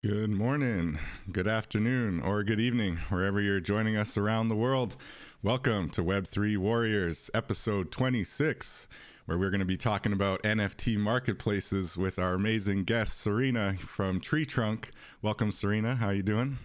Good morning, good afternoon, or good evening, wherever you're joining us around the world. Welcome to Web3 Warriors, episode 26, where we're going to be talking about NFT marketplaces with our amazing guest, Sarina from TreeTrunk. Welcome, Sarina. How are you doing?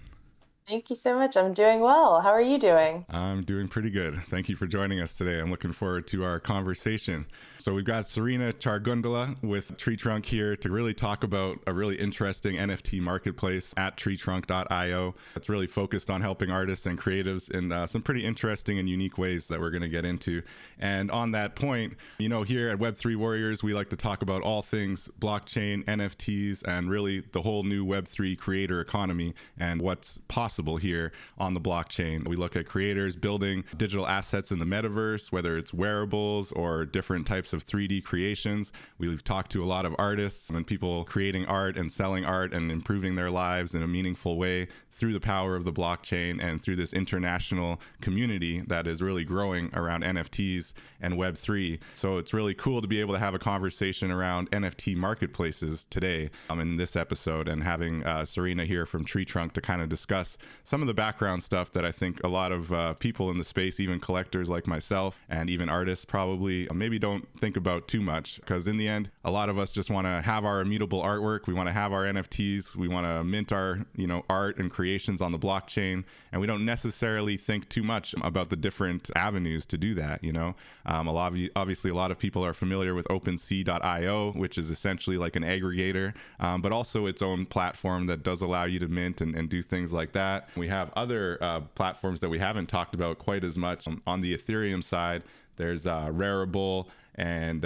Thank you so much. I'm doing well. How are you doing? I'm doing pretty good. Thank you for joining us today. I'm looking forward to our conversation. So we've got Sarina Charugundla with TreeTrunk here to really talk about a really interesting NFT marketplace at TreeTrunk.io. It's really focused on helping artists and creatives in some pretty interesting and unique ways that we're going to get into. And on that point, here at Web3 Warriors, we like to talk about all things blockchain, NFTs, and really the whole new Web3 creator economy and what's possible here on the blockchain. We look at creators building digital assets in the metaverse, whether it's wearables or different types of 3D creations. We've talked to a lot of artists and people creating art and selling art and improving their lives in a meaningful way through the power of the blockchain and through this international community that is really growing around NFTs and Web3. So it's really cool to be able to have a conversation around NFT marketplaces today in this episode, and having Sarina here from TreeTrunk to kind of discuss some of the background stuff that I think a lot of people in the space, even collectors like myself and even artists, probably maybe don't think about too much, because in the end, a lot of us just want to have our immutable artwork. We want to have our NFTs. We want to mint our art and creations on the blockchain, and we don't necessarily think too much about the different avenues to do that. Obviously a lot of people are familiar with OpenSea.io, which is essentially like an aggregator, but also its own platform that does allow you to mint and do things like that. We have other platforms that we haven't talked about quite as much. On the Ethereum side, there's Rarible and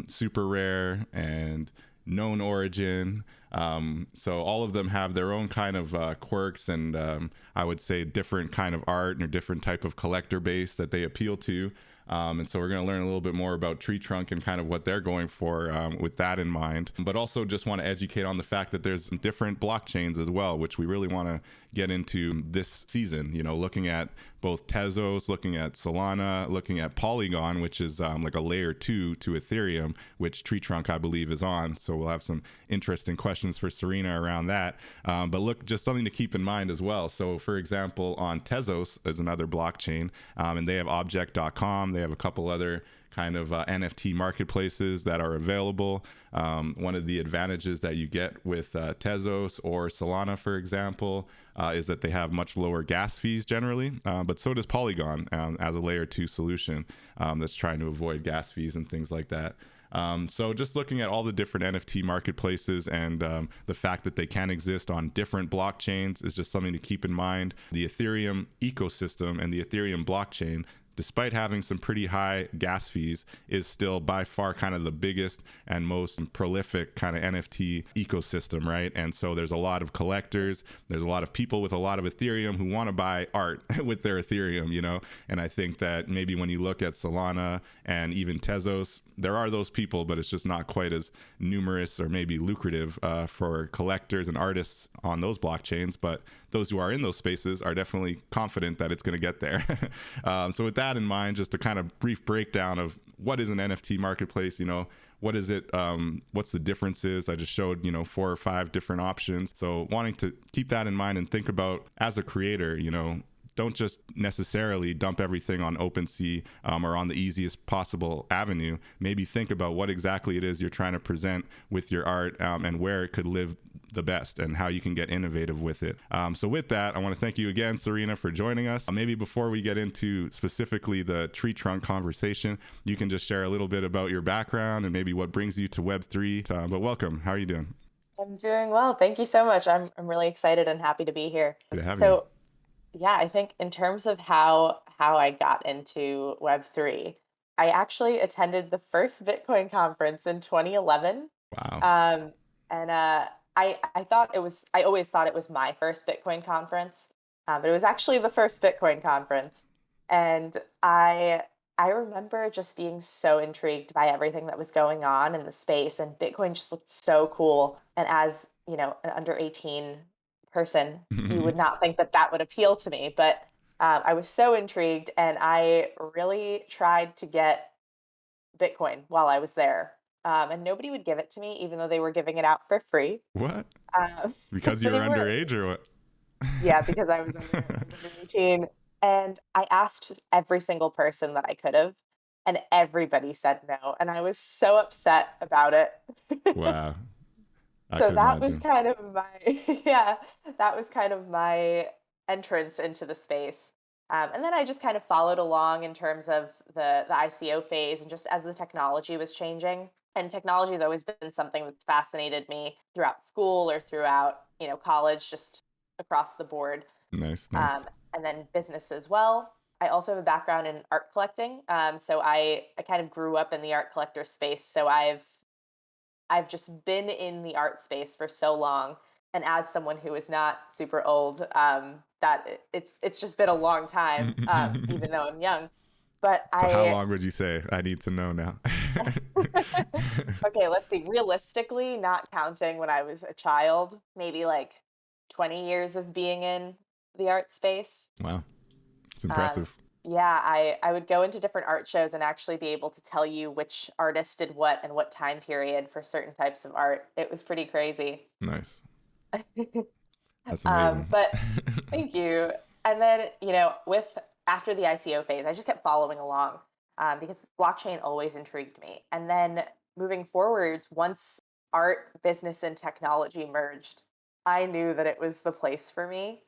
Super Rare and Known Origin. So all of them have their own kind of quirks and I would say different kind of art and a different type of collector base that they appeal to. And so we're going to learn a little bit more about TreeTrunk and kind of what they're going for with that in mind. But also just want to educate on the fact that there's different blockchains as well, which we really want to get into this season, looking at both Tezos, looking at Solana, looking at Polygon, which is like a layer 2 to Ethereum, which TreeTrunk, I believe, is on. So we'll have some interesting questions for Sarina around that. But look, just something to keep in mind as well. So for example, on Tezos is another blockchain, and they have object.com. They have a couple other kind of NFT marketplaces that are available. One of the advantages that you get with Tezos or Solana, for example, is that they have much lower gas fees generally, but so does Polygon as a layer 2 solution that's trying to avoid gas fees and things like that. So just looking at all the different NFT marketplaces and the fact that they can exist on different blockchains is just something to keep in mind. The Ethereum ecosystem and the Ethereum blockchain, despite having some pretty high gas fees, is still by far kind of the biggest and most prolific kind of NFT ecosystem, right? And so there's a lot of collectors, there's a lot of people with a lot of Ethereum who want to buy art with their Ethereum, and I think that maybe when you look at Solana and even Tezos, there are those people, but it's just not quite as numerous or maybe lucrative for collectors and artists on those blockchains. But those who are in those spaces are definitely confident that it's going to get there. So with that in mind, just a kind of brief breakdown of what is an NFT marketplace, what is it? What's the differences? I just showed, 4 or 5 different options. So wanting to keep that in mind and think about, as a creator, don't just necessarily dump everything on OpenSea or on the easiest possible avenue. Maybe think about what exactly it is you're trying to present with your art and where it could live the best and how you can get innovative with it. So with that, I want to thank you again, Sarina, for joining us. Maybe before we get into specifically the TreeTrunk conversation, you can just share a little bit about your background and maybe what brings you to Web3. But welcome. How are you doing? I'm doing well. Thank you so much. I'm really excited and happy to be here. Good to have you. So, yeah, I think in terms of how I got into Web3, I actually attended the first Bitcoin conference in 2011. Wow. Um, and I always thought it was my first Bitcoin conference, but it was actually the first Bitcoin conference. And I remember just being so intrigued by everything that was going on in the space, and Bitcoin just looked so cool. And as, an under 18 person, you would not think that that would appeal to me, but I was so intrigued, and I really tried to get Bitcoin while I was there. And nobody would give it to me, even though they were giving it out for free. What? Because you They were were. underage or what? Yeah, because I was under 18, and I asked every single person that I could have, and everybody said no, and I was so upset about it. Wow. I So could that was imagine. kind of my yeah, that was kind of my entrance into the space. And then I just kind of followed along in terms of the ICO phase and just as the technology was changing. And technology has always been something that's fascinated me throughout school or throughout, college, just across the board. Nice, nice. Um, and then business as well. I also have a background in art collecting. So I kind of grew up in the art collector space. So I've just been in the art space for so long, and as someone who is not super old, it's just been a long time, even though I'm young. But So how I long would you say? I need to know now. okay, let's see. Realistically, not counting when I was a child, maybe like 20 years of being in the art space. Wow, it's Um, impressive. yeah, I would go into different art shows and actually be able to tell you which artist did what and what time period for certain types of art. It was pretty crazy. Nice. That's amazing. But thank you. And then, with after the ICO phase, I just kept following along because blockchain always intrigued me. And then moving forwards, once art, business, and technology merged, I knew that it was the place for me.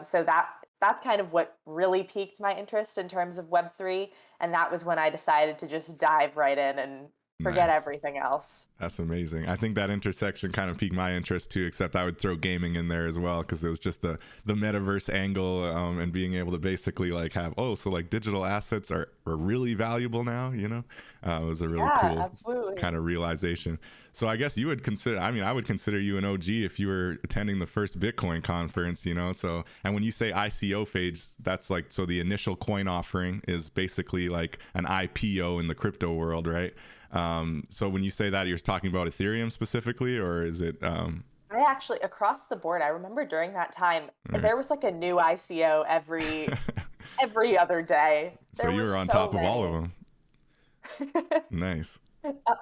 So that's kind of what really piqued my interest in terms of Web3. And that was when I decided to just dive right in and forget Nice. everything else. That's amazing. I think that intersection kind of piqued my interest too, except I would throw gaming in there as well because it was just the metaverse angle and being able to basically like have, oh, so like digital assets are really valuable now, you know? It was a really Yeah, cool absolutely. kind of realization. So I guess you would consider, I mean, I would consider you an OG if you were attending the first Bitcoin conference, you know? So, and when you say ICO phase, that's like, so the initial coin offering is basically like an IPO in the crypto world, right? So when you say that, you're talking about Ethereum specifically, or is it? I actually, across the board, I remember during that time, Right. there was like a new ICO every other day. So There you were were on so top of all of many. them. Nice.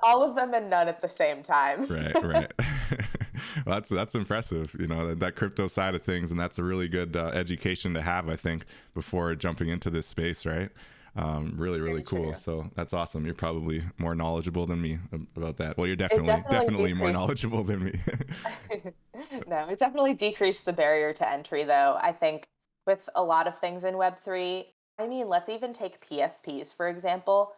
All of them and none at the same time. Right, right. Well, that's impressive. You know that crypto side of things, and that's a really good education to have, I think, before jumping into this space, right? Really, really Very cool. true. So that's awesome. You're probably more knowledgeable than me about that. Well, you're It definitely definitely more decreased. knowledgeable than me. No, it definitely decreased the barrier to entry, though. I think with a lot of things in Web3, I mean, let's even take PFPs, for example.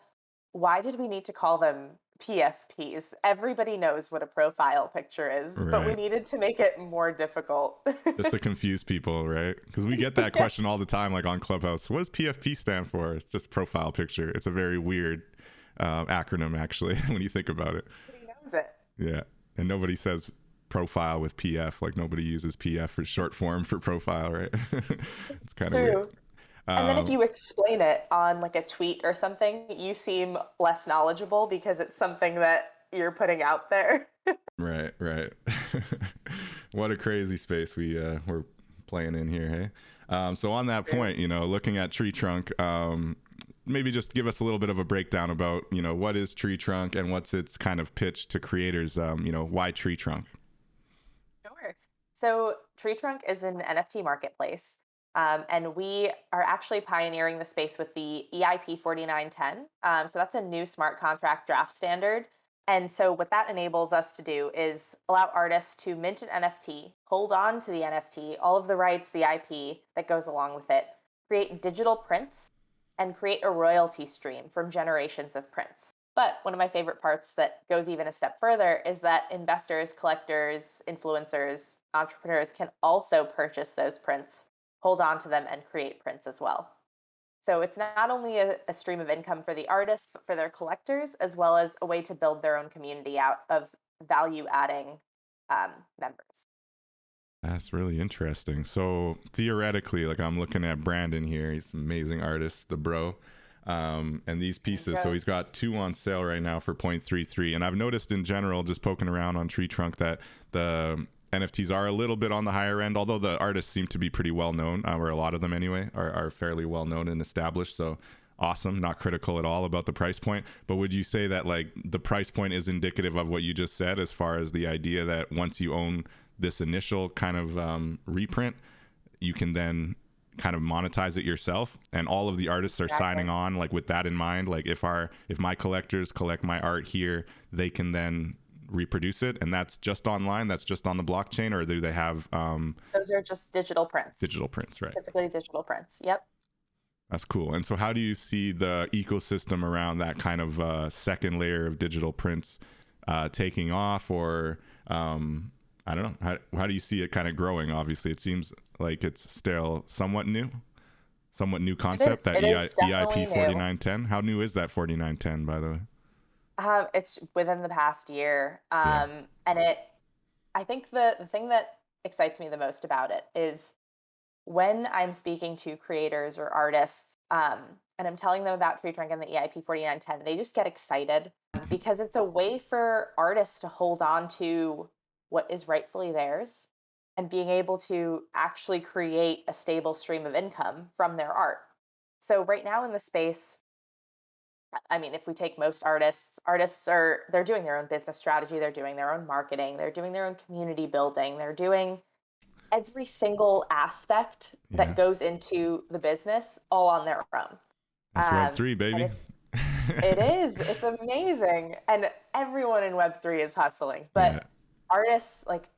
Why did we need to call them PFPs? Everybody knows what a profile picture is, but we Right. needed to make it more difficult. Just to confuse people, right? Because we get that Yeah, question all the time, like on Clubhouse. What does PFP stand for? It's just profile picture. It's a very weird acronym, actually, when you think about it. nobody knows it. Yeah. And nobody says profile with PF. Like nobody uses PF for short form for profile, right? It's It's kind of weird. true. And then if Um, you explain it on like a tweet or something, you seem less knowledgeable because it's something that you're putting out there. right, right. What a crazy space we're playing in here, hey? So on that True. point, you know, looking at TreeTrunk, maybe just give us a little bit of a breakdown about, you know, what is TreeTrunk and what's its kind of pitch to creators, you know, why TreeTrunk? Sure. So TreeTrunk is an NFT marketplace. And we are actually pioneering the space with the EIP 4910. So that's a new smart contract draft standard. And so what that enables us to do is allow artists to mint an NFT, hold on to the NFT, all of the rights, the IP that goes along with it, create digital prints, and create a royalty stream from generations of prints. But one of my favorite parts that goes even a step further is that investors, collectors, influencers, entrepreneurs can also purchase those prints, hold on to them, and create prints as well. So it's not only a stream of income for the artists, but for their collectors, as well as a way to build their own community out of value adding members. That's really interesting. So theoretically, like I'm looking at Brandon here, he's an amazing artist, the bro. And these pieces, so Okay. he's got 2 on sale right now for 0.33. And I've noticed in general, just poking around on TreeTrunk, that the NFTs are a little bit on the higher end, although the artists seem to be pretty well known, or a lot of them anyway, are fairly well known and established. So awesome, not critical at all about the price point. But would you say that like the price point is indicative of what you just said, as far as the idea that once you own this initial kind of reprint, you can then kind of monetize it yourself, and all of the artists are signing on like with that in mind. Like if my collectors collect my art here, they can then reproduce it, and that's just online, that's just on the blockchain, or do they have those are just digital prints, right? Specifically digital prints. Yep. That's cool. And so how do you see the ecosystem around that kind of second layer of digital prints taking off, or I don't know, how do you see it kind of growing? Obviously it seems like it's still somewhat new concept, that EIP 4910. How new is that 4910, by the way? It's within the past year. And I think the thing that excites me the most about it is when I'm speaking to creators or artists, and I'm telling them about TreeTrunk and the EIP 4910, they just get excited because it's a way for artists to hold on to what is rightfully theirs and being able to actually create a stable stream of income from their art. So right now in the space, I mean, if we take most artists they're doing their own business strategy, they're doing their own marketing, they're doing their own community building, they're doing every single aspect that goes into the business all on their own. That's Web3, baby. It's amazing. And everyone in Web3 is hustling. But artists, like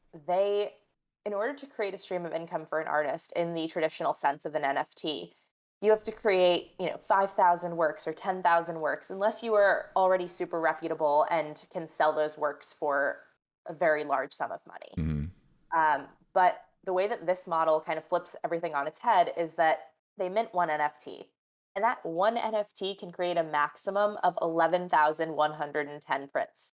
in order to create a stream of income for an artist in the traditional sense of an NFT, you have to create, 5,000 works or 10,000 works, unless you are already super reputable and can sell those works for a very large sum of money. Mm-hmm. But the way that this model kind of flips everything on its head is that they mint one NFT, and that one NFT can create a maximum of 11,110 prints.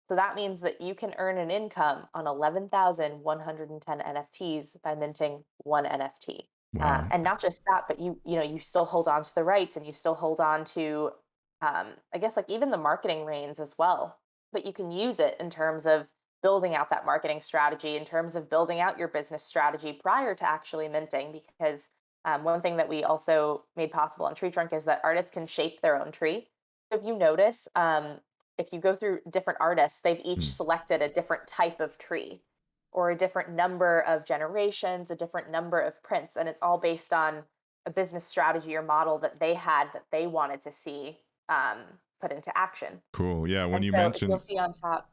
So that means that you can earn an income on 11,110 NFTs by minting one NFT. Wow. And not just that, but you still hold on to the rights, and you still hold on to, I guess, like even the marketing reins as well. But you can use it in terms of building out that marketing strategy, in terms of building out your business strategy prior to actually minting. Because one thing that we also made possible on TreeTrunk is that artists can shape their own tree. If you notice, if you go through different artists, they've each selected a different type of tree, or a different number of generations, a different number of prints. And it's all based on a business strategy or model that they had that they wanted to see put into action. Cool. Yeah. When you so mentioned, you'll see on top.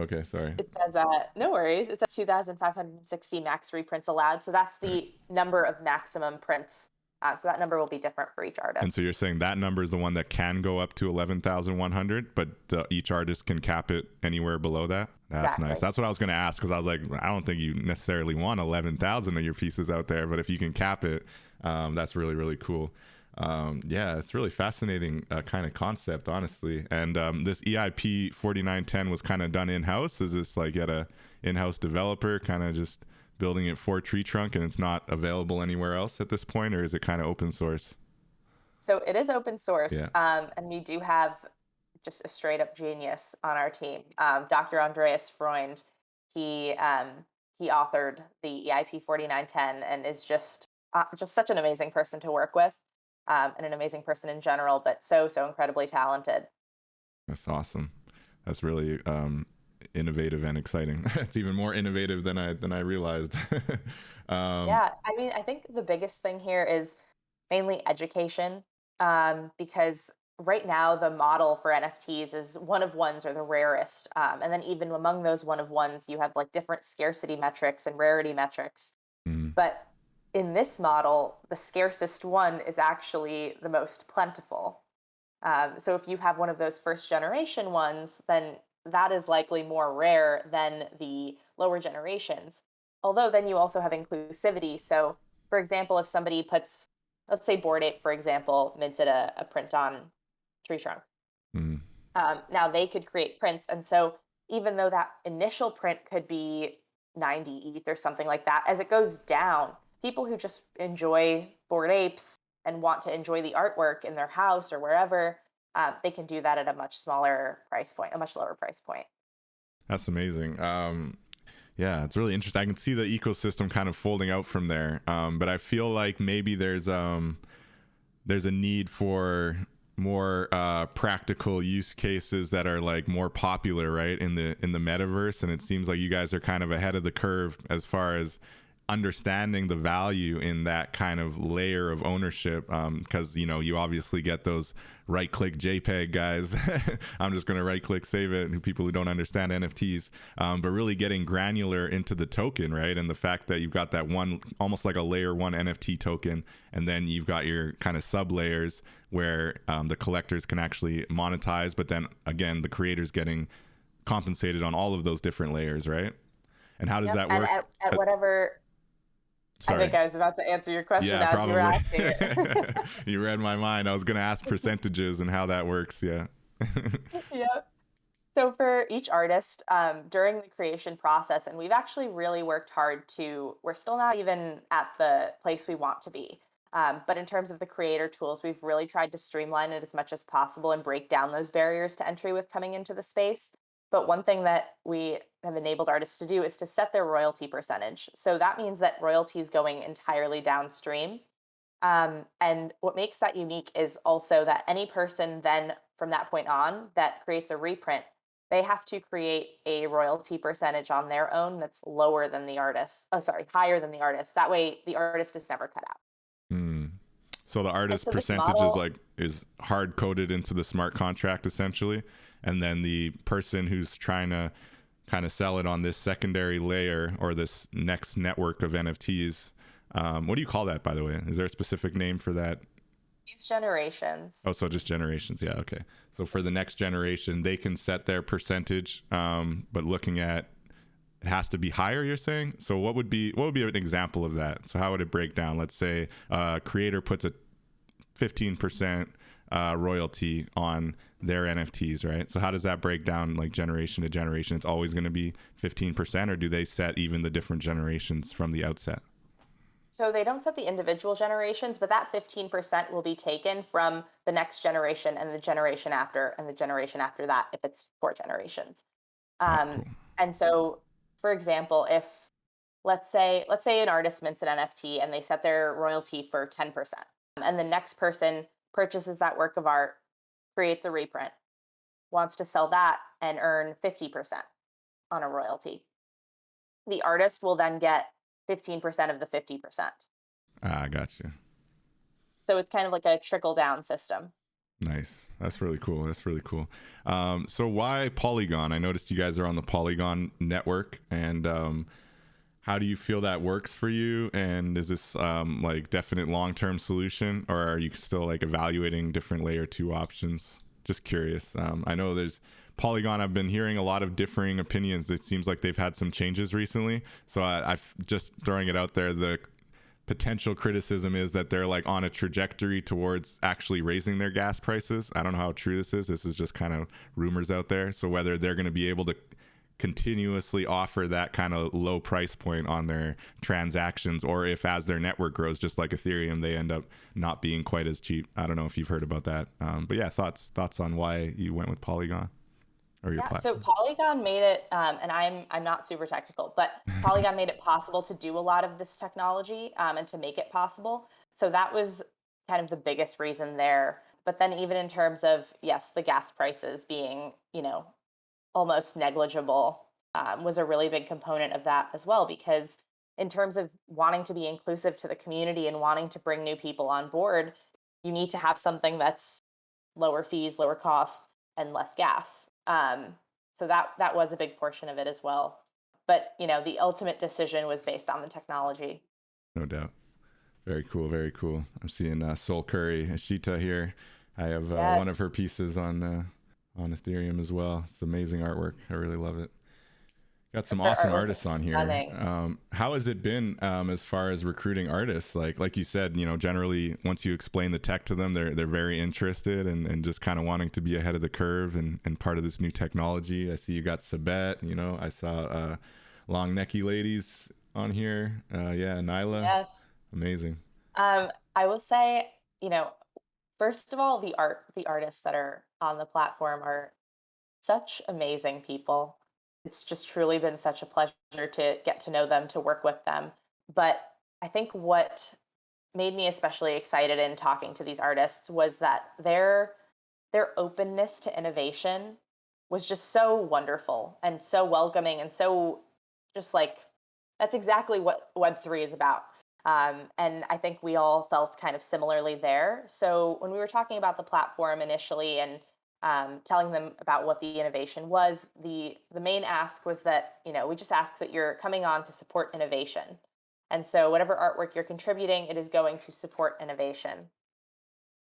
Okay, sorry. It says, no worries. It says 2,560 max reprints allowed. So that's the number of maximum prints. So that number will be different for each artist. And so you're saying that number is the one that can go up to 11,100, but each artist can cap it anywhere below that? That's exactly. Nice. That's what I was going to ask, because I was like, I don't think you necessarily want 11,000 of your pieces out there, but if you can cap it, that's really, really cool. It's really fascinating kind of concept, honestly. And this EIP 4910 was kind of done in-house. Is this like at a in-house developer kind of just building it for TreeTrunk, and it's not available anywhere else at this point, or is it kind of open source? So it is open source. And we do have just a straight up genius on our team. Dr. Andreas Freund, he authored the EIP 4910 and is just such an amazing person to work with. And an amazing person in general, but so incredibly talented. That's awesome. That's really innovative and exciting. It's even more innovative than I realized. I mean, I think the biggest thing here is mainly education, because right now the model for NFTs is one of ones are the rarest, and then even among those one of ones, you have like different scarcity metrics and rarity metrics. But in this model, the scarcest one is actually the most plentiful. So if you have one of those first generation ones, then that is likely more rare than the lower generations. Although then you also have inclusivity. So for example, if somebody puts, let's say Bored Ape, for example, minted a print on TreeTrunk. Now they could create prints. And so even though that initial print could be 90 ETH or something like that, as it goes down, people who just enjoy Bored Apes and want to enjoy the artwork in their house or wherever, they can do that at a much smaller price point, a much lower price point. That's amazing. It's really interesting. I can see the ecosystem kind of folding out from there. But I feel like maybe there's a need for more practical use cases that are like more popular, right, in the metaverse. And it seems like you guys are kind of ahead of the curve as far as understanding the value in that kind of layer of ownership, because you obviously get those right click JPEG guys. I'm just going to right click save it, people who don't understand NFTs, but really getting granular into the token, right? And the fact that you've got that one, almost like a layer one NFT token, and then you've got your kind of sub layers where the collectors can actually monetize, but then again the creators getting compensated on all of those different layers, right? And how does that work? And at whatever. Sorry. I think I was about to answer your question as you were asking it. You read my mind. I was going to ask percentages and how that works. Yeah. Yep. So for each artist, during the creation process, and we've actually really worked hard we're still not even at the place we want to be. But in terms of the creator tools, we've really tried to streamline it as much as possible and break down those barriers to entry with coming into the space. But one thing that we have enabled artists to do is to set their royalty percentage. So that means that royalty is going entirely downstream. And what makes that unique is also that any person then from that point on that creates a reprint, they have to create a royalty percentage on their own that's lower than the artist. Oh, sorry, higher than the artist. That way the artist is never cut out. So the artist percentage is hard coded into the smart contract essentially. And then the person who's trying to kind of sell it on this secondary layer or this next network of NFTs, what do you call that, by the way? Is there a specific name for that? It's generations. Oh, so just generations. Yeah. Okay. So for the next generation, they can set their percentage, but looking at it has to be higher, you're saying? So what would be an example of that? So how would it break down? Let's say a creator puts a 15% royalty on their NFTs, right? So how does that break down like generation to generation? It's always going to be 15%, or do they set even the different generations from the outset? So they don't set the individual generations, but that 15% will be taken from the next generation and the generation after and the generation after that if it's 4 generations. Cool. And so, for example, if let's say an artist mints an NFT and they set their royalty for 10%, and the next person purchases that work of art, creates a reprint, wants to sell that and earn 50% on a royalty. The artist will then get 15% of the 50%. Ah, gotcha. So it's kind of like a trickle down system. Nice. That's really cool. So why Polygon? I noticed you guys are on the Polygon network, and how do you feel that works for you? And is this like definite long-term solution, or are you still like evaluating different layer 2 options? Just curious. I know there's Polygon. I've been hearing a lot of differing opinions. It seems like they've had some changes recently. So I've just throwing it out there. The potential criticism is that they're like on a trajectory towards actually raising their gas prices. I don't know how true this is. This is just kind of rumors out there. So whether they're going to be able to continuously offer that kind of low price point on their transactions, or if as their network grows, just like Ethereum, they end up not being quite as cheap. I don't know if you've heard about that, but yeah, thoughts on why you went with Polygon or your platform. So Polygon made it, and I'm not super technical, but Polygon made it possible to do a lot of this technology and to make it possible. So that was kind of the biggest reason there. But then even in terms of, yes, the gas prices being, almost negligible was a really big component of that as well, because in terms of wanting to be inclusive to the community and wanting to bring new people on board, you need to have something that's lower fees, lower costs, and less gas. So that was a big portion of it as well. But, the ultimate decision was based on the technology. No doubt. Very cool. Very cool. I'm seeing Soul Curry Ashita here. I have one of her pieces on Ethereum as well. It's amazing artwork. I really love it. Got some awesome artists on here. How has it been as far as recruiting artists? Like you said, generally once you explain the tech to them, they're very interested and just kind of wanting to be ahead of the curve and part of this new technology. I see you got Sabet, I saw Long Necky Ladies on here. Nyla. Yes. Amazing. I will say, first of all, the artists that are on the platform are such amazing people. It's just truly been such a pleasure to get to know them, to work with them. But I think what made me especially excited in talking to these artists was that their their openness to innovation was just so wonderful and so welcoming and so just like that's exactly what Web3 is about. And I think we all felt kind of similarly there. So when we were talking about the platform initially and telling them about what the innovation was, the main ask was that we just ask that you're coming on to support innovation, and so whatever artwork you're contributing, it is going to support innovation.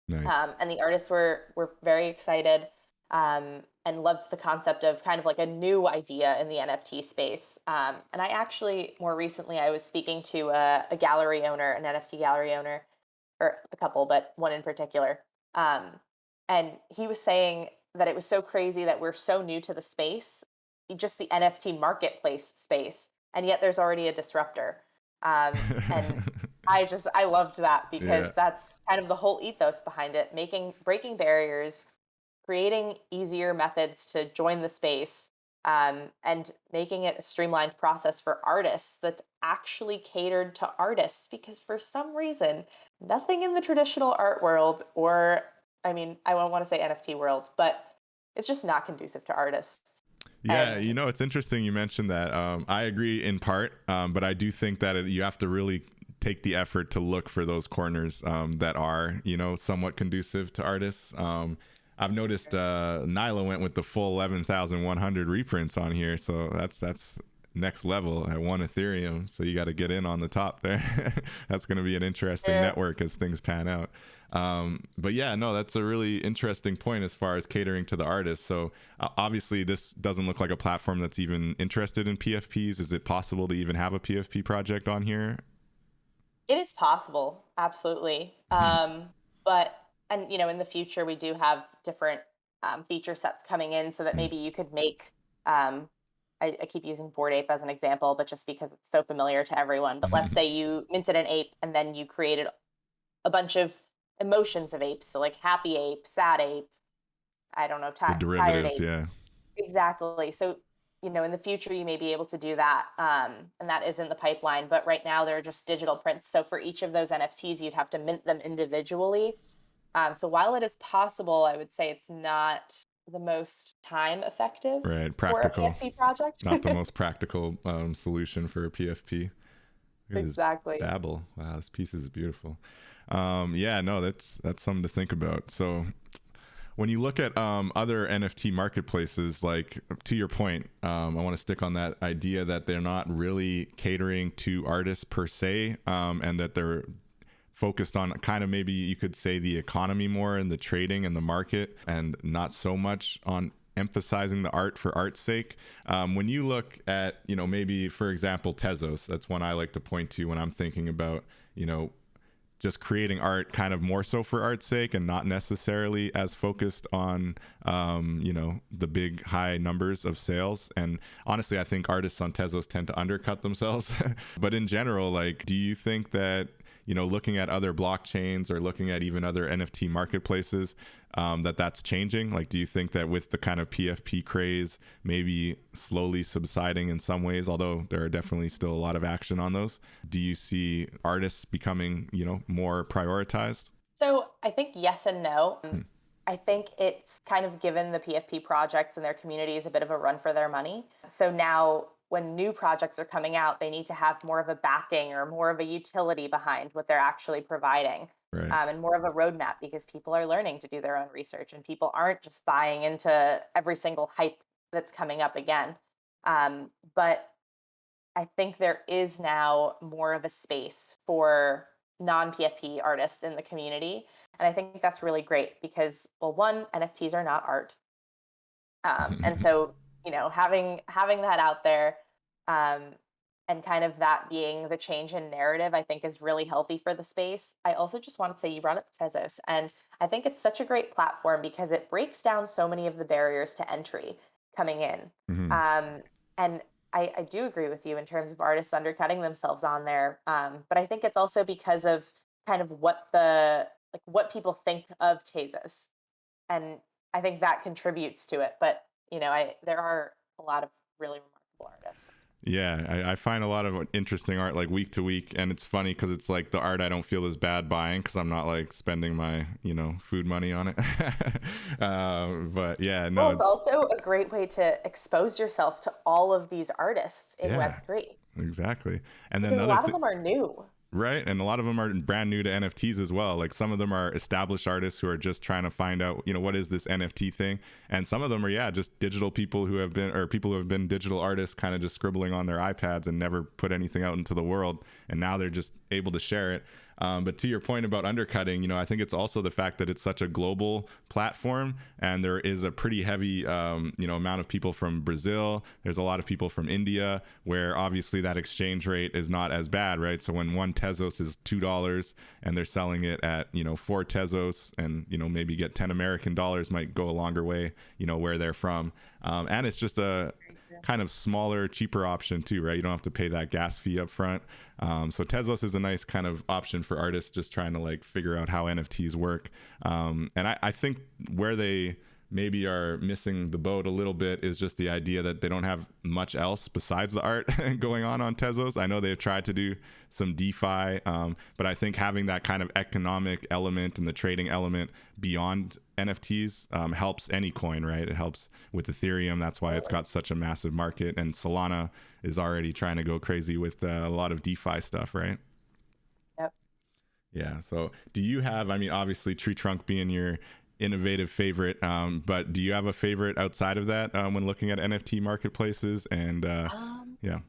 Nice. And the artists were very excited, and loved the concept of kind of like a new idea in the NFT space. And I actually more recently I was speaking to a gallery owner, an NFT gallery owner, or a couple, but one in particular. Um, and he was saying that it was so crazy that we're so new to the space, just the NFT marketplace space, and yet there's already a disruptor. And I loved that Yeah. because that's kind of the whole ethos behind it, breaking barriers, creating easier methods to join the space, and making it a streamlined process for artists that's actually catered to artists. Because for some reason, nothing in the traditional art world, or I mean, I don't want to say NFT world, but it's just not conducive to artists. Yeah, And it's interesting you mentioned that. I agree in part, but I do think that you have to really take the effort to look for those corners that are, somewhat conducive to artists. I've noticed Nyla went with the full 11,100 reprints on here, so that's next level at 1 Ethereum. So you got to get in on the top there. That's going to be an interesting network as things pan out. But yeah, no, that's a really interesting point as far as catering to the artists. So obviously this doesn't look like a platform that's even interested in PFPs. Is it possible to even have a PFP project on here? it is possible, absolutely. But and in the future we do have different feature sets coming in, so that maybe you could make. I keep using Bored Ape as an example, but just because it's so familiar to everyone. But let's say you minted an ape and then you created a bunch of emotions of apes, so like happy ape, sad ape, I don't know, The tired derivatives, ape. yeah. Exactly. So, in the future, you may be able to do that. And that is in the pipeline. But right now, they're just digital prints. So, for each of those NFTs, you'd have to mint them individually. So, while it is possible, I would say it's not the most time effective Right, for a practical. PFP project. Not the most practical solution for a PFP. Look at this Exactly. babble. Wow, this piece is beautiful. Yeah, no, that's something to think about. So when you look at other NFT marketplaces, like to your point, I want to stick on that idea that they're not really catering to artists per se, and that they're focused on kind of, maybe you could say, the economy more and the trading and the market, and not so much on emphasizing the art for art's sake. When you look at, maybe for example, Tezos, that's one I like to point to when I'm thinking about, just creating art kind of more so for art's sake and not necessarily as focused on, the big high numbers of sales. And honestly, I think artists on Tezos tend to undercut themselves. But in general, like, do you think that, looking at other blockchains or looking at even other NFT marketplaces, that's changing? Like, do you think that with the kind of PFP craze maybe slowly subsiding in some ways, although there are definitely still a lot of action on those, do you see artists becoming, more prioritized? So I think yes and no. Hmm. I think it's kind of given the PFP projects and their communities a bit of a run for their money. So now when new projects are coming out, they need to have more of a backing or more of a utility behind what they're actually providing, Right. and more of a roadmap, because people are learning to do their own research and people aren't just buying into every single hype that's coming up again. But I think there is now more of a space for non PFP artists in the community. And I think that's really great because, well, one, NFTs are not art. And so, having that out there, um, and kind of that being the change in narrative, I think is really healthy for the space. I also just want to say you brought up Tezos, and I think it's such a great platform because it breaks down so many of the barriers to entry coming in. Mhm. And I do agree with you in terms of artists undercutting themselves on there. But I think it's also because of kind of what people think of Tezos, and I think that contributes to it. But I there are a lot of really remarkable artists. Yeah, I find a lot of interesting art like week to week, and it's funny because it's like the art I don't feel as bad buying because I'm not like spending my food money on it. But yeah, Well, no, it's it's also a great way to expose yourself to all of these artists in yeah, Web3 exactly. And then because the a other lot of thing. them are new. Right. And a lot of them are brand new to NFTs as well. Like some of them are established artists who are just trying to find out, what is this NFT thing? And some of them are, yeah, just digital people who have been, or people who have been digital artists kind of just scribbling on their iPads and never put anything out into the world. And now they're just able to share it. But to your point about undercutting, I think it's also the fact that it's such a global platform and there is a pretty heavy, amount of people from Brazil. There's a lot of people from India where obviously that exchange rate is not as bad, right? So when one Tezos is $2 and they're selling it at, 4 Tezos and, maybe get 10 American dollars might go a longer way, where they're from. And it's just a kind of smaller, cheaper option too, right? You don't have to pay that gas fee up front. So Tezos is a nice kind of option for artists just trying to like figure out how NFTs work. And I think where they maybe are missing the boat a little bit is just the idea that they don't have much else besides the art going on Tezos. I know they've tried to do some DeFi, but I think having that kind of economic element and the trading element beyond NFTs helps any coin, right? It helps with Ethereum. That's why it's got such a massive market. And Solana is already trying to go crazy with a lot of DeFi stuff, right? Yep. Yeah. So do you have, I mean, obviously TreeTrunk being your innovative favorite, but do you have a favorite outside of that when looking at NFT marketplaces? And yeah.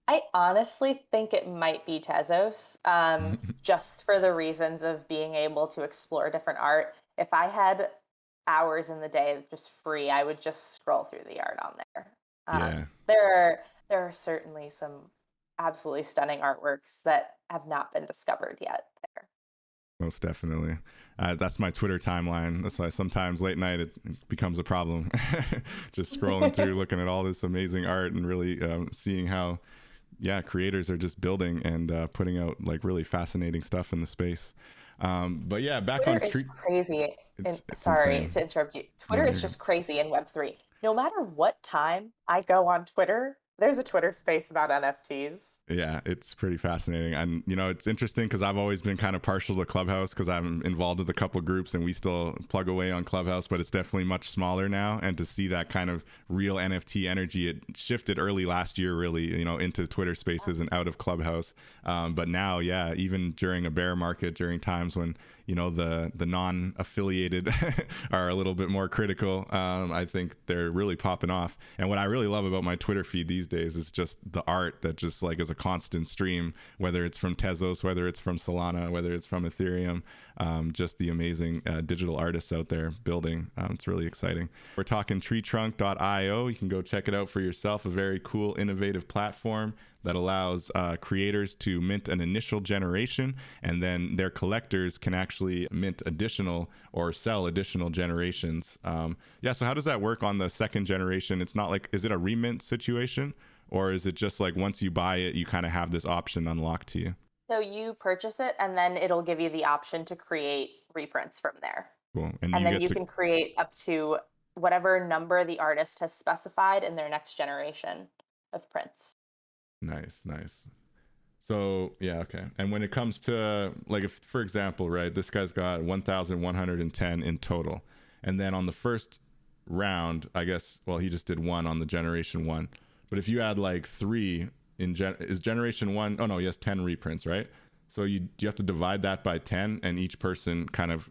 I honestly think it might be Tezos, just for the reasons of being able to explore different art. If I had hours in the day just free, I would just scroll through the art on there. Yeah. There are certainly some absolutely stunning artworks that have not been discovered yet there. Most definitely. That's my Twitter timeline. That's why sometimes late night it becomes a problem. Just scrolling through, looking at all this amazing art and really seeing how, creators are just building and putting out like really fascinating stuff in the space. But yeah, back on Twitter is crazy. And it's sorry insane. to interrupt you. No, Twitter is you're good. just crazy in Web3. No matter what time I go on Twitter, there's a Twitter space about NFTs. Yeah, it's pretty fascinating. And, it's interesting because I've always been kind of partial to Clubhouse because I'm involved with a couple of groups and we still plug away on Clubhouse, but it's definitely much smaller now. And to see that kind of real NFT energy, it shifted early last year, really, into Twitter spaces and out of Clubhouse. But now, yeah, even during a bear market, during times when, the non-affiliated are a little bit more critical, I think they're really popping off. And what I really love about my Twitter feed these days is just the art that just like is a constant stream, whether it's from Tezos, whether it's from Solana, whether it's from Ethereum, just the amazing digital artists out there building. It's really exciting. We're talking TreeTrunk.io. You can go check it out for yourself. A very cool, innovative platform that allows creators to mint an initial generation, and then their collectors can actually mint additional or sell additional generations. So how does that work on the second generation? It's not like, is it a remint situation? Or is it just like once you buy it, you kind of have this option unlocked to you? So you purchase it, and then it'll give you the option to create reprints from there. Cool. And And you then get you to, can create up to whatever number the artist has specified in their next generation of prints. nice. So, yeah, okay. And when it comes to, like, if, for example, right, this guy's got 1,110 in total. And then on the first round, I guess, well, he just did one on the generation one. But if you add like three is generation one, oh no, he has 10 reprints, right? So you have to divide that by 10 and each person kind of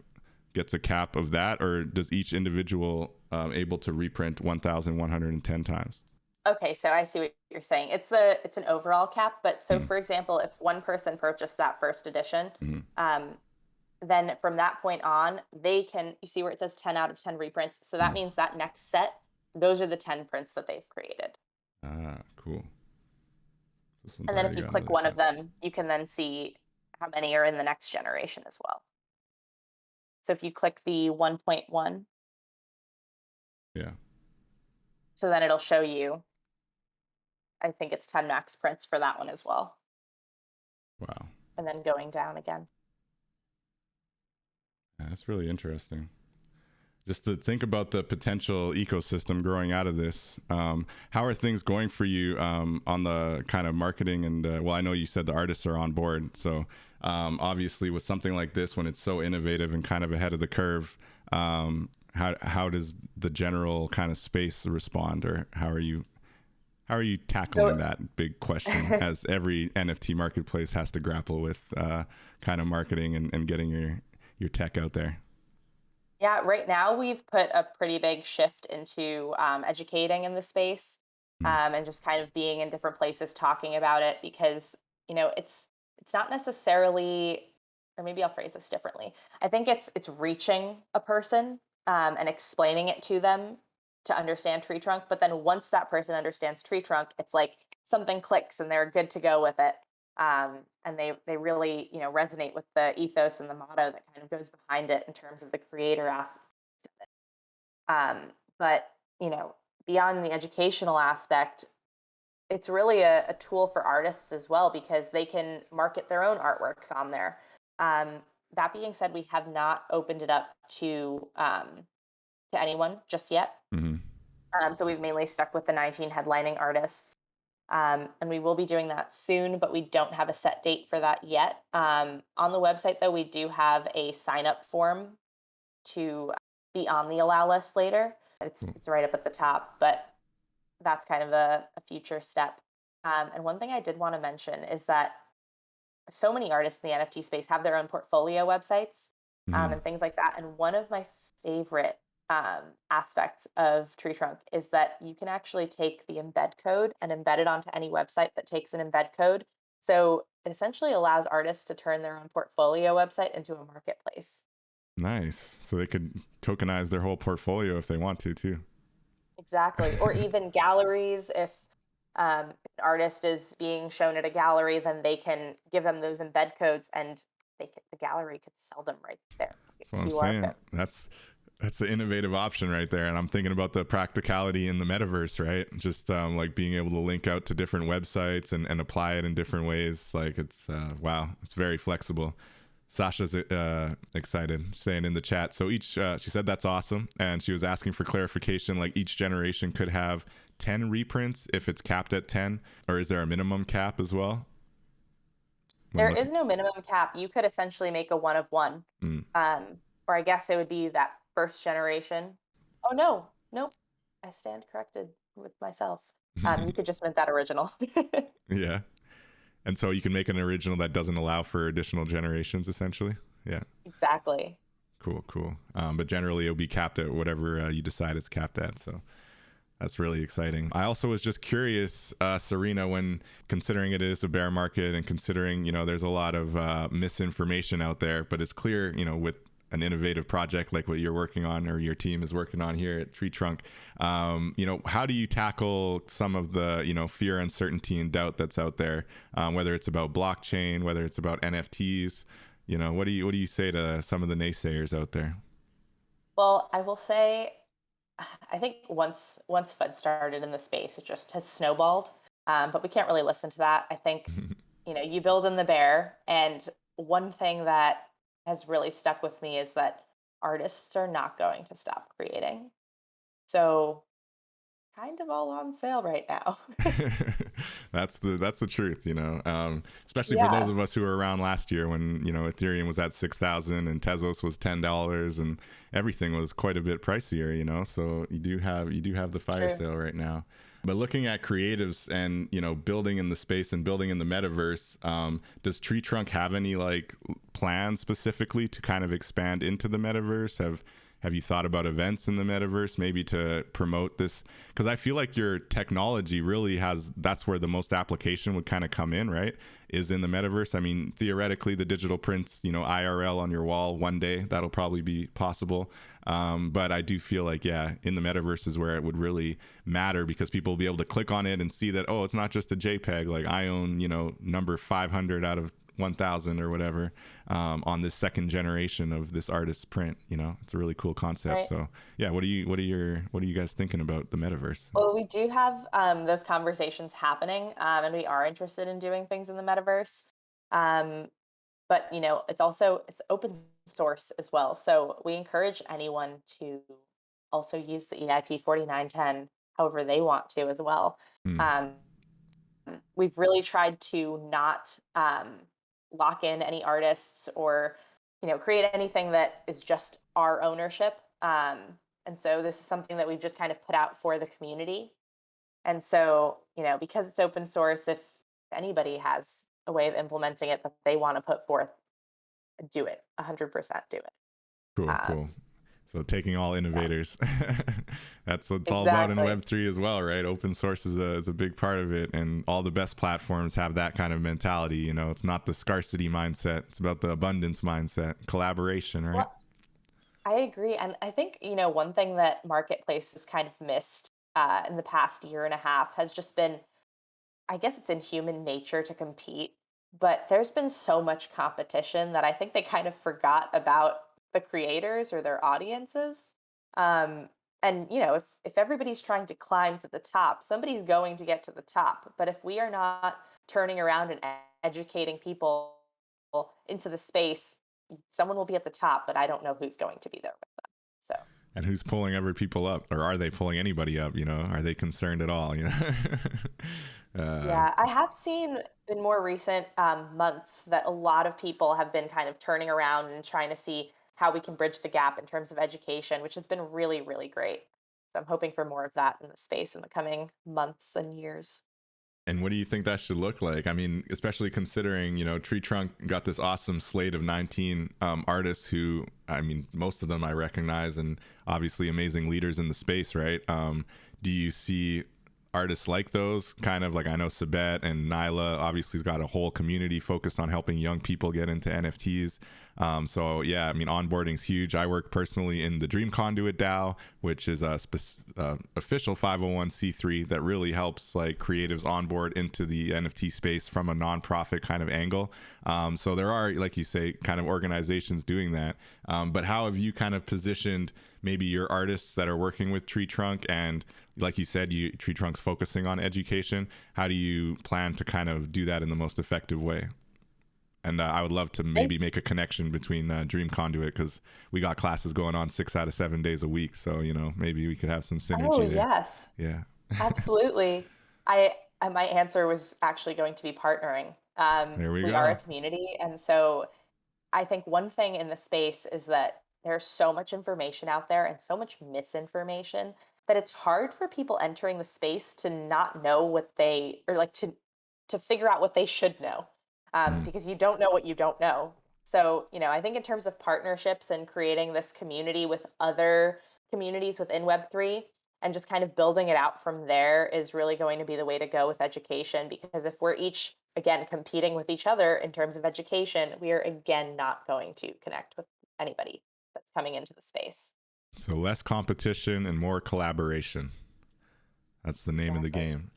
gets a cap of that, or does each individual able to reprint 1,110 times? Okay, so I see what you're saying. It's an overall cap, but so for example, if one person purchased that first edition, then from that point on, you see where it says 10 out of 10 reprints. So that means that next set, those are the 10 prints that they've created. Ah, cool. And then if you click one of them, you can then see how many are in the next generation as well. So if you click the 1.1, yeah. so then it'll show you, I think it's 10 max prints for that one as well. Wow. And then going down again. Yeah, that's really interesting. Just to think about the potential ecosystem growing out of this, how are things going for you on the kind of marketing and well, I know you said the artists are on board, so obviously with something like this, when it's so innovative and kind of ahead of the curve, how does the general kind of space respond, or how are you tackling So that big question as every NFT marketplace has to grapple with kind of marketing and getting your tech out there? yeah, right now we've put a pretty big shift into educating in the space, Mm, and just kind of being in different places talking about it because it's not necessarily, or maybe I'll phrase this differently. I think it's reaching a person and explaining it to them to understand tree trunk, but then once that person understands tree trunk, it's like something clicks and they're good to go with it. And they really resonate with the ethos and the motto that kind of goes behind it in terms of the creator aspect. um, but beyond the educational aspect, it's really a tool for artists as well because they can market their own artworks on there. um, that being said, we have not opened it up to anyone just yet. mm-hmm. So we've mainly stuck with the 19 headlining artists. And we will be doing that soon, but we don't have a set date for that yet. On the website, though, we do have a sign up form to be on the allow list later. It's right up at the top, but that's kind of a future step. And one thing I did want to mention is that so many artists in the NFT space have their own portfolio websites, Mm-hmm. and things like that. And one of my favorite aspects of Tree Trunk is that you can actually take the embed code and embed it onto any website that takes an embed code. So it essentially allows artists to turn their own portfolio website into a marketplace. Nice. So they could tokenize their whole portfolio if they want to, too. Exactly. Or even galleries. If an artist is being shown at a gallery, then they can give them those embed codes and the gallery could sell them right there. Like That's what a I'm QR saying. code. That's the innovative option right there. And I'm thinking about the practicality in the metaverse, right? Just like being able to link out to different websites and apply it in different ways. Like it's, wow, it's very flexible. Sasha's excited, saying in the chat. So she said that's awesome. And she was asking for clarification, like each generation could have 10 reprints if it's capped at 10, or is there a minimum cap as well? When There looking. is no minimum cap. You could essentially make a one of one. Mm. Or I guess it would be that first generation. Oh no, nope. I stand corrected with myself. You could just mint that original. Yeah. And so you can make an original that doesn't allow for additional generations, essentially. Yeah. Exactly. Cool, cool. But generally, it'll be capped at whatever you decide it's capped at. So that's really exciting. I also was just curious, Sarina, when considering it is a bear market and considering, there's a lot of misinformation out there, but it's clear, with an innovative project like what you're working on or your team is working on here at TreeTrunk, how do you tackle some of the, fear, uncertainty, and doubt that's out there, whether it's about blockchain, whether it's about NFTs, what do you say to some of the naysayers out there? Well, I will say, I think once FUD started in the space, it just has snowballed. But we can't really listen to that. I think you build in the bear, and one thing that has really stuck with me is that artists are not going to stop creating. So kind of all on sale right now. That's the truth, especially for those Yeah, of us who were around last year when Ethereum was at 6,000 and Tezos was $10 and everything was quite a bit pricier, so you do have the fire true. sale right now. But looking at creatives and building in the space and building in the metaverse, does Tree Trunk have any like plans specifically to kind of expand into the metaverse? Have you thought about events in the metaverse maybe to promote this? Because I feel like your technology really that's where the most application would kind of come in, right? Is in the metaverse. I mean, theoretically, the digital prints, IRL on your wall one day, that'll probably be possible. But I do feel like, yeah, in the metaverse is where it would really matter because people will be able to click on it and see that, oh, it's not just a JPEG. Like I own, number 500 out of 1,000 or whatever on this second generation of this artist's print. It's a really cool concept. Right. So yeah, what are you guys thinking about the metaverse? Well, we do have those conversations happening, and we are interested in doing things in the metaverse. Um, but it's open source as well. So we encourage anyone to also use the EIP 4910 however they want to as well. Hmm. Um, we've really tried to not lock in any artists or create anything that is just our ownership. And so this is something that we've just kind of put out for the community. And so, because it's open source, if anybody has a way of implementing it that they want to put forth, do it. 100% do it. Cool, Um, cool. So taking all yeah, innovators. That's what it's all about in exactly. Web3 as well, right? Open source is a big part of it. And all the best platforms have that kind of mentality. It's not the scarcity mindset. It's about the abundance mindset, collaboration, right? Well, I agree. And I think, one thing that Marketplace has kind of missed in the past year and a half has just been, I guess it's in human nature to compete, but there's been so much competition that I think they kind of forgot about the creators or their audiences. Um, and if everybody's trying to climb to the top, somebody's going to get to the top. But if we are not turning around and educating people into the space, someone will be at the top, but I don't know who's going to be there with them. So. And who's pulling other people up, or are they pulling anybody up? Are they concerned at all? Yeah, I have seen in more recent months that a lot of people have been kind of turning around and trying to see how we can bridge the gap in terms of education, which has been really, really great. So I'm hoping for more of that in the space in the coming months and years. And what do you think that should look like? I mean, especially considering, TreeTrunk got this awesome slate of 19 artists who, I mean, most of them I recognize, and obviously amazing leaders in the space, right? Do you see artists like those, kind of like, I know Sabet and Nyla obviously has got a whole community focused on helping young people get into NFTs. So yeah, I mean, onboarding's huge. I work personally in the Dream Conduit DAO, which is a official 501c3 that really helps like creatives onboard into the NFT space from a nonprofit kind of angle. So there are, like you say, kind of organizations doing that. But how have you kind of positioned maybe your artists that are working with TreeTrunk, and like you said, TreeTrunk's focusing on education? How do you plan to kind of do that in the most effective way? And I would love to maybe make a connection between Dream Conduit, because we got classes going on 6 out of 7 days a week. So, maybe we could have some Oh, synergy there. yes, Yeah. absolutely. My answer was actually going to be partnering. There we We are a go. community, and so I think one thing in the space is that there's so much information out there and so much misinformation that it's hard for people entering the space to not know what they, or like to figure out what they should know, Mm. because you don't know what you don't know. So, I think in terms of partnerships and creating this community with other communities within Web3 and just kind of building it out from there is really going to be the way to go with education. Because if we're each, again, competing with each other in terms of education, we are again not going to connect with anybody that's coming into the space. So less competition and more collaboration. That's the name of the Exactly. game.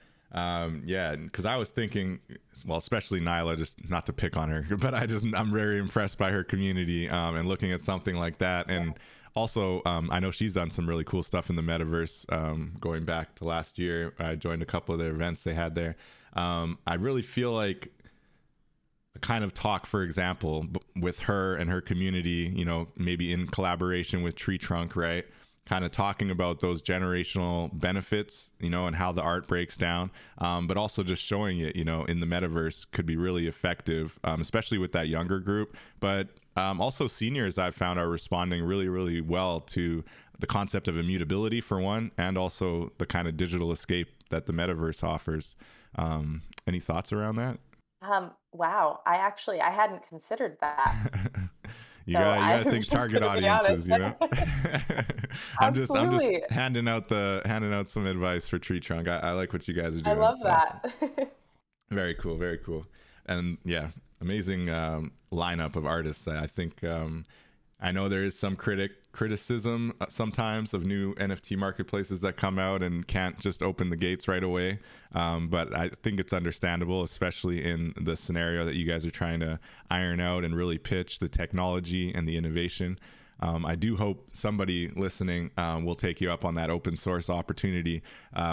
Yeah, because I was thinking, well, especially Nyla, just not to pick on her, but I'm very impressed by her community, and looking at something like that. Yeah. And also, I know she's done some really cool stuff in the metaverse. Going back to last year, I joined a couple of the events they had there. I really feel like a kind of talk, for example, with her and her community, maybe in collaboration with TreeTrunk, right? Kind of talking about those generational benefits, and how the art breaks down, but also just showing it, in the metaverse could be really effective, especially with that younger group. But also seniors, I've found, are responding really, really well to the concept of immutability, for one, and also the kind of digital escape that the metaverse offers. Any thoughts around that? Wow. I hadn't considered that. You So gotta I'm think just target going to be audiences, honest. I'm just Absolutely. handing out some advice for TreeTrunk. I like what you guys are I doing. love It's awesome. that. Very cool, very cool. And yeah, amazing lineup of artists. I think I know there is some criticism sometimes of new NFT marketplaces that come out and can't just open the gates right away. But I think it's understandable, especially in the scenario that you guys are trying to iron out and really pitch the technology and the innovation. I do hope somebody listening will take you up on that open source opportunity,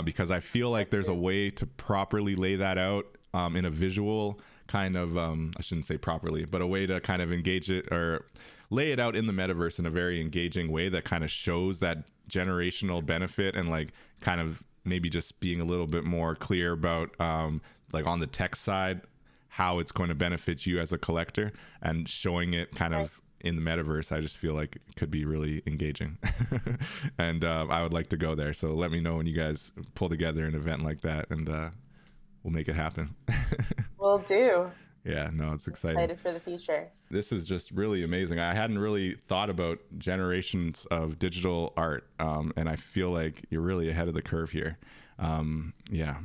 because I feel like there's a way to properly lay that out in a visual kind of, I shouldn't say properly, but a way to kind of engage it or lay it out in the metaverse in a very engaging way that kind of shows that generational benefit, and like kind of maybe just being a little bit more clear about like on the tech side how it's going to benefit you as a collector, and showing it kind of in the metaverse. I just feel like it could be really engaging. And I would like to go there, so let me know when you guys pull together an event like that, and we'll make it happen. Will do. Yeah, no, it's exciting. Excited for the future. This is just really amazing. I hadn't really thought about generations of digital art, and I feel like you're really ahead of the curve here. Yeah.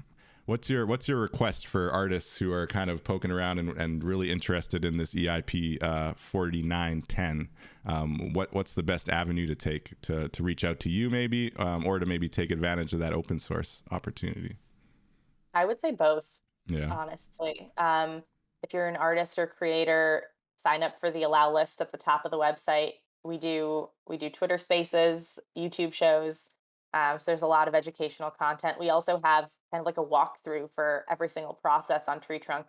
What's your request for artists who are kind of poking around and really interested in this EIP 4910? What's the best avenue to take to reach out to you maybe, or to maybe take advantage of that open source opportunity? I would say both. Yeah. Honestly. If you're an artist or creator, sign up for the allow list at the top of the website. We do Twitter Spaces, YouTube shows. So there's a lot of educational content. We also have kind of like a walkthrough for every single process on TreeTrunk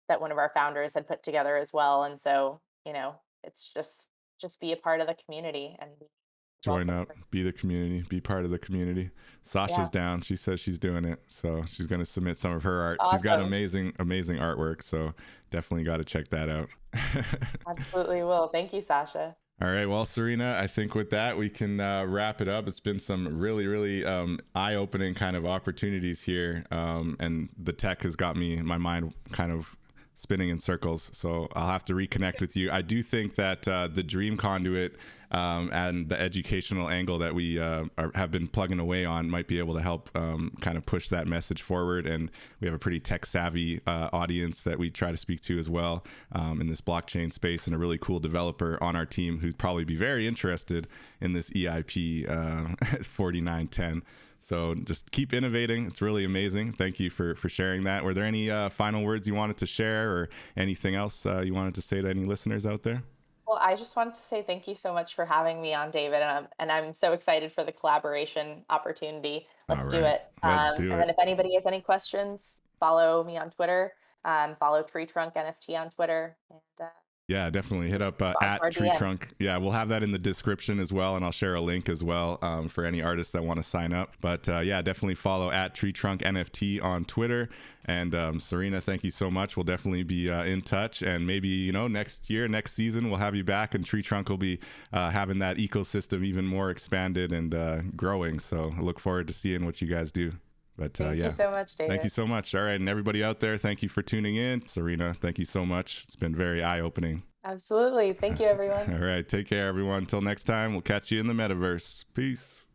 that one of our founders had put together as well. And so, it's just be a part of the community and join up, be the community, be part of the community. Sasha's down. She says she's doing it. So she's going to submit some of her art. Awesome. She's got amazing artwork. So definitely got to check that out. Absolutely will. Thank you, Sasha. All right. Well, Sarina, I think with that, we can wrap it up. It's been some really, really eye-opening kind of opportunities here. And the tech has got my mind kind of spinning in circles. So I'll have to reconnect with you. I do think that the Dream Conduit and the educational angle that we have been plugging away on might be able to help kind of push that message forward. And we have a pretty tech savvy audience that we try to speak to as well in this blockchain space, and a really cool developer on our team who'd probably be very interested in this EIP 4910. So just keep innovating. It's really amazing. Thank you for sharing that. Were there any final words you wanted to share, or anything else you wanted to say to any listeners out there? Well, I just wanted to say thank you so much for having me on, David. And I'm so excited for the collaboration opportunity. Let's do it. Let's do it. And then if anybody has any questions, follow me on Twitter. Follow TreeTrunk NFT on Twitter. And yeah, definitely hit up at TreeTrunk. Yeah, we'll have that in the description as well, and I'll share a link as well for any artists that want to sign up. But yeah, definitely follow at TreeTrunk NFT on Twitter. And Sarina, thank you so much. We'll definitely be in touch, and maybe next season we'll have you back, and TreeTrunk will be having that ecosystem even more expanded and growing. So I look forward to seeing what you guys do. But thank you so much, David. Thank you so much. All right. And everybody out there, thank you for tuning in. Sarina, thank you so much. It's been very eye-opening. Absolutely. Thank you, everyone. All right. Take care, everyone. Until next time, we'll catch you in the metaverse. Peace.